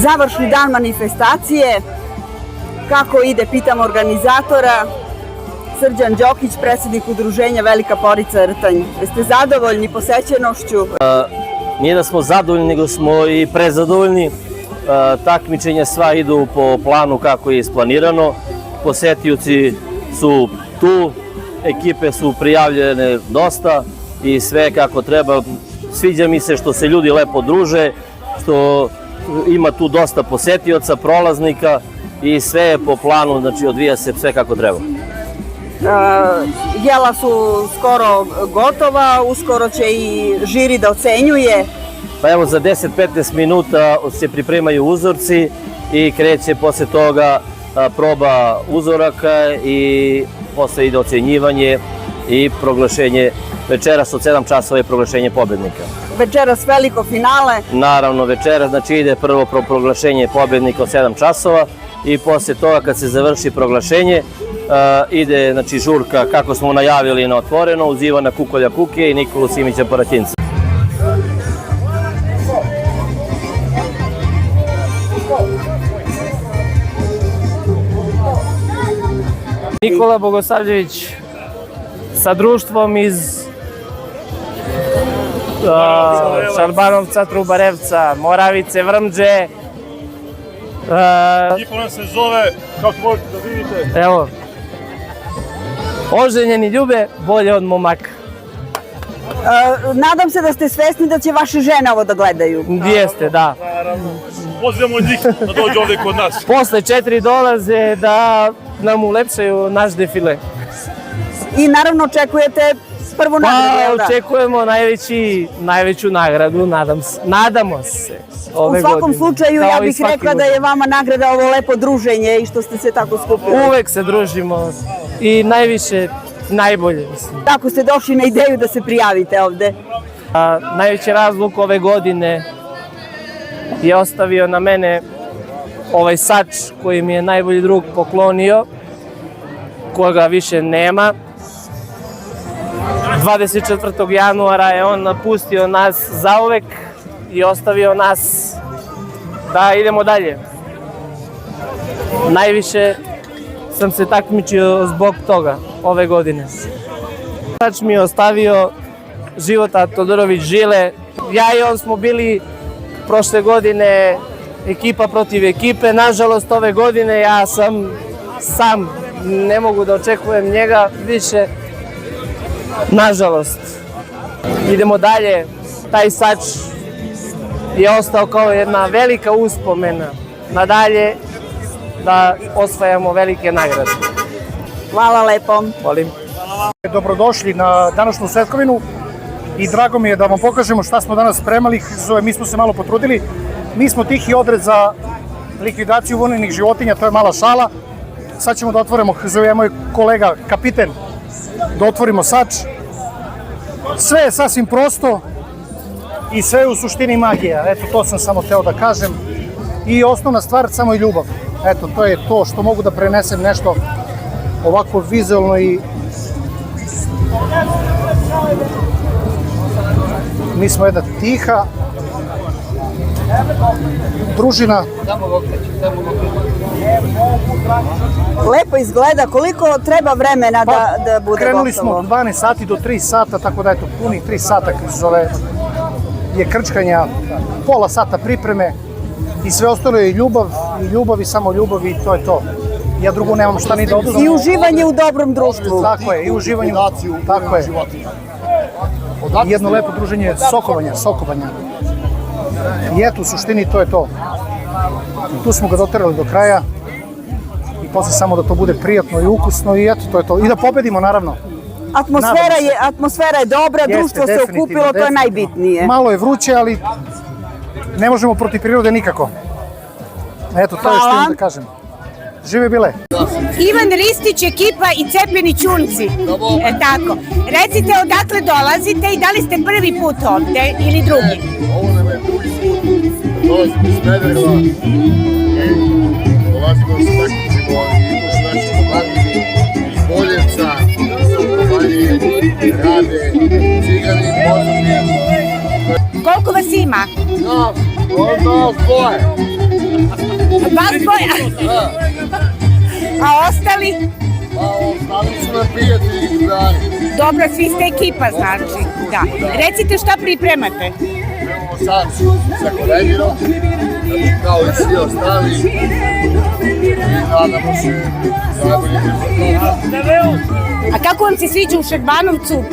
Završni dan manifestacije. Kako ide, pitam organizatora. Srđan Đokić, predsjednik udruženja Velika Porica Rtanj. Jeste zadovoljni posećenošću? Nije da smo zadovoljni, nego smo i prezadovoljni. Takmičenja sva idu po planu kako je isplanirano. Posetioci su tu, ekipe su prijavljene dosta i sve kako treba. Sviđa mi se što se ljudi lepo druže, što ima tu dosta posetioca, prolaznika i sve je po planu, znači odvija se sve kako treba. Jela su skoro gotova, uskoro će i žiri da ocenjuje. Pa evo, za 10-15 minuta se pripremaju uzorci i kreće posle toga proba uzoraka i posle ide ocenjivanje i proglašenje. Večeras od 7 časova je proglašenje pobednika. Večeras veliko finale. Naravno, večeras, znači ide prvo proglašenje pobednika od 7 časova i posle toga kad se završi proglašenje ide, znači, žurka kako smo najavili na otvoreno uz Ivana Kukolja Kuke i Nikolu Simića Paratinca. Nikola Bogosavljević sa društvom iz Šarbanovca, Trubarevca, Moravice, Vrmđe. Ekipa nam se zove, kako možete da vidite. Evo, oženjeni ljube bolje od momaka. Nadam se da ste svesni da će vaše žene ovo da gledaju. Jeste, da. Pozivamo njih da dođu ovde kod nas. Posle 4 dolaze da nam ulepšaju naš defile. I naravno očekujete prvu nagradu, Pa, očekujemo najveću nagradu, nadamo se. U svakom slučaju, ja bih rekla da je vama nagrada ovo lepo druženje i što ste se tako skupili. Uvek se družimo i najbolje, mislim. Tako ste došli na ideju da se prijavite ovde? Najveći razlog ove godine je ostavio na mene ovaj sač koji mi je najbolji drug poklonio, koga više nema. 24. januara je on napustio nas zauvek i ostavio nas da idemo dalje. Najviše sam se takmičio zbog toga ove godine. Sač mi je ostavio Života Todorović Žile. Ja i on smo bili prošle godine ekipa protiv ekipe. Nažalost, ove godine ja sam sam, ne mogu da očekujem njega više. Nažalost. Idemo dalje. Taj sač je ostao kao jedna velika uspomena nadalje da osvajamo velike nagrade. Hvala lepo. Volim. Dobrodošli na današnju svetkovinu i drago mi je da vam pokažemo šta smo danas spremali. Mi smo se malo potrudili. Mi smo tihi odred za likvidaciju voljnih životinja, to je mala šala. Sad ćemo da otvorimo, zove moj kolega kapiten, da otvorimo sač. Sve je sasvim prosto i sve je u suštini magija. Eto, to sam samo hteo da kažem. I osnovna stvar, samo je ljubav. Eto, to je to što mogu da prenesem nešto ovako vizualno i mi smo jedna tiha družina. Lepo izgleda. Koliko treba vremena da bude gotovo? Krenuli smo od 12 sati do 3 sata, tako da eto, punih 3 sata je krčkanja, pola sata pripreme i sve ostalo je ljubav i samo ljubav i to je to. Ja drugo nemam šta ni da oduzem. I uživanje u dobrom društvu. Tako je, i uživanje, tako je. Jedno lepo druženje sokovanja. I eto, u suštini to je to. Tu smo ga doterali do kraja i posle samo da to bude prijatno i ukusno i eto, to je to. I da pobedimo, naravno. Atmosfera je dobra, društvo se okupilo, to je najbitnije. Malo je vruće, ali ne možemo protiv prirode nikako. Eto, to je što imam da kažem. Žive bile. Ivan Ristić, ekipa i Cepljeni Čunci. Tako. Recite odakle dolazite i da li ste prvi put ovde ili drugi? Ovo nam je drugi put. Dolazimo iz Smedereva i dolazimo da se takmičimo i našim mladini iz Boljevca, Banje, Rade, Cigani, Pozorni. Koliko vas ima? Nas dvoje. Vas dvoje. A ostali? Pa ostali su nam prijatelji i drugari. Dobro, svi ste ekipa, znači. Da. Recite šta pripremate. Imamo sad sa koledinom, kao i svi ostali. I nadamo se najbolje rezultata. A kako vam se sviđa u Šegbanovcu?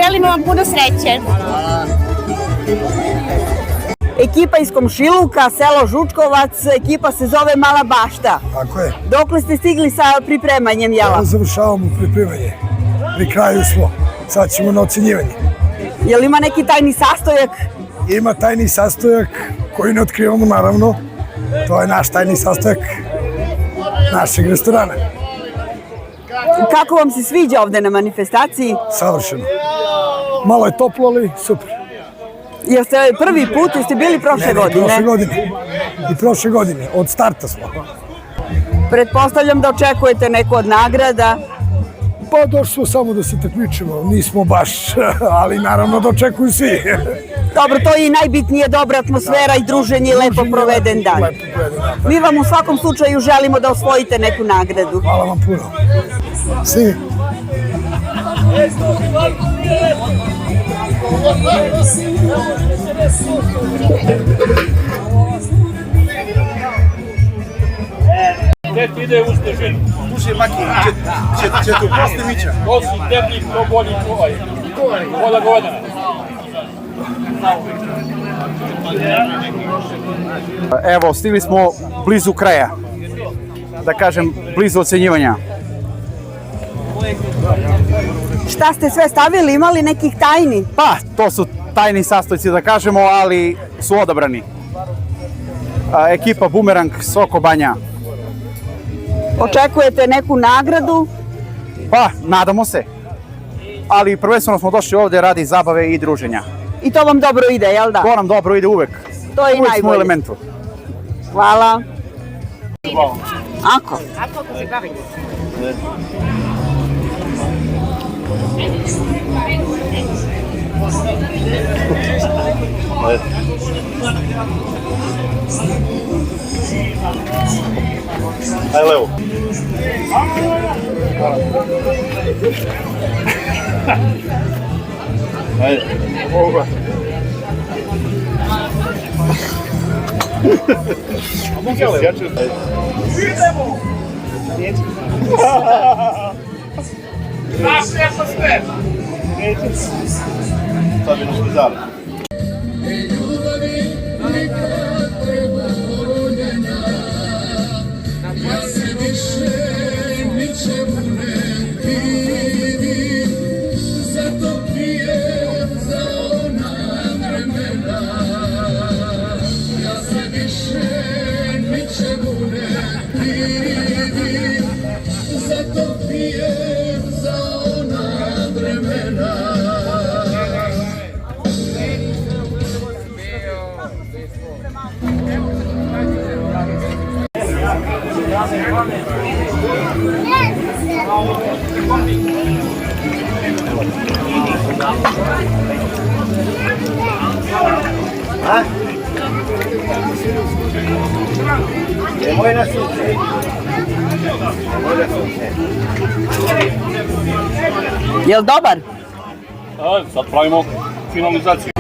Želimo vam puno sreće. Ekipa iz Komšiluka, selo Žučkovac, ekipa se zove Mala Bašta. Tako je. Dokle ste stigli sa pripremanjem jela? Evo završavamo pripremanje. Pri kraju smo. Sad ćemo na ocenjivanje. Je li ima neki tajni sastojak? Ima tajni sastojak koji ne otkrivamo naravno. To je naš tajni sastojak našeg restorana. Kako vam se sviđa ovde na manifestaciji? Savršeno. Malo je toplo, ali super. Jeste prvi put, jeste bili prošle godine? Prošle godine. I prošle godine. Od starta smo. Pretpostavljam da očekujete neku od nagrada. Pa došli smo samo da se takmičimo. Nismo baš, ali naravno da očekuju svi. Dobro, to je i najbitnije, dobra atmosfera i druženje i lepo proveden dan. Lepo proveden dan. Mi vam u svakom slučaju želimo da osvojite neku nagradu. Hvala vam puno. Svi. Gde ti ide uz težinu? Uže maki, će tu posle mića. To su tebi, to bolji ovaj. Voda govedana. Evo, stigli smo blizu kraja. Da kažem, blizu ocenjivanja. Šta ste sve stavili, imali nekih tajni? Pa, to su tajni sastojci da kažemo, ali su odabrani. Ekipa Bumerang Soko Banja. Očekujete neku nagradu? Pa, nadamo se. Ali prvenstveno smo došli ovde radi zabave i druženja. I to vam dobro ide, jel da? To nam dobro ide uvek. To je i Uvek smo u najbolje. elementu. Hvala. Ako? Ako se bavi. Aj levo. Ajde. Ovo. Jel dobar? Sad pravimo finalizaciju.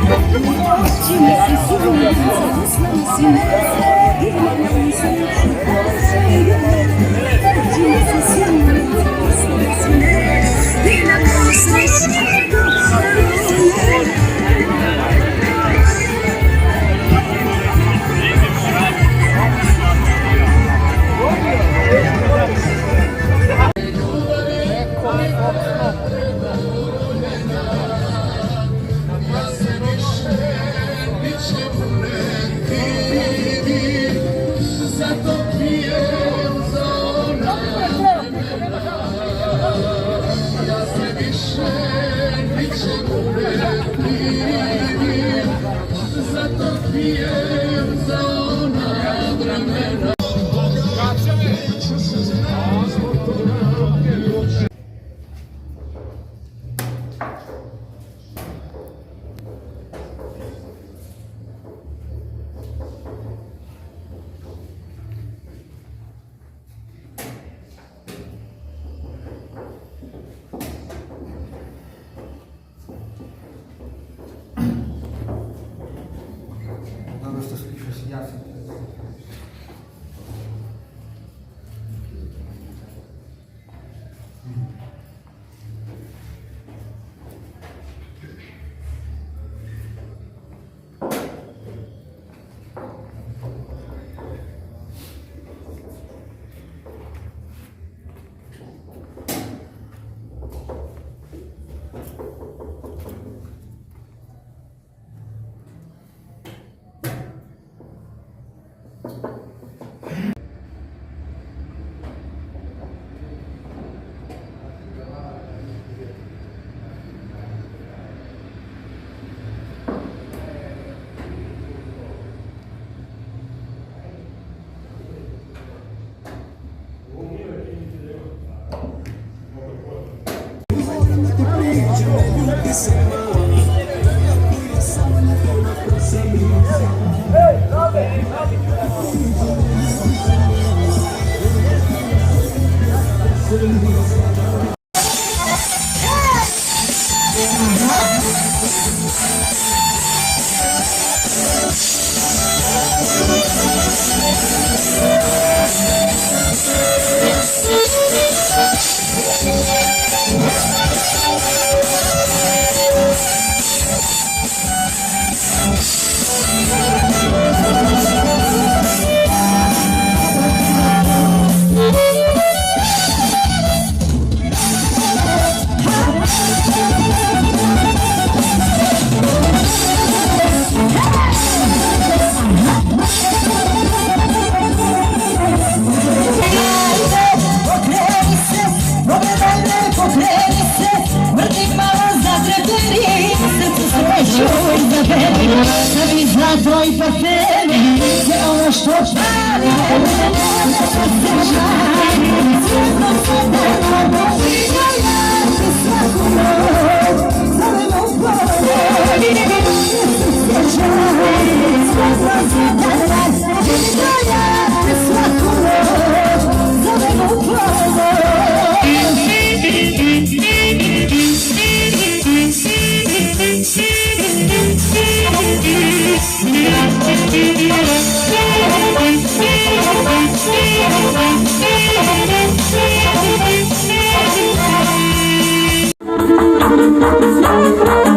Thank you.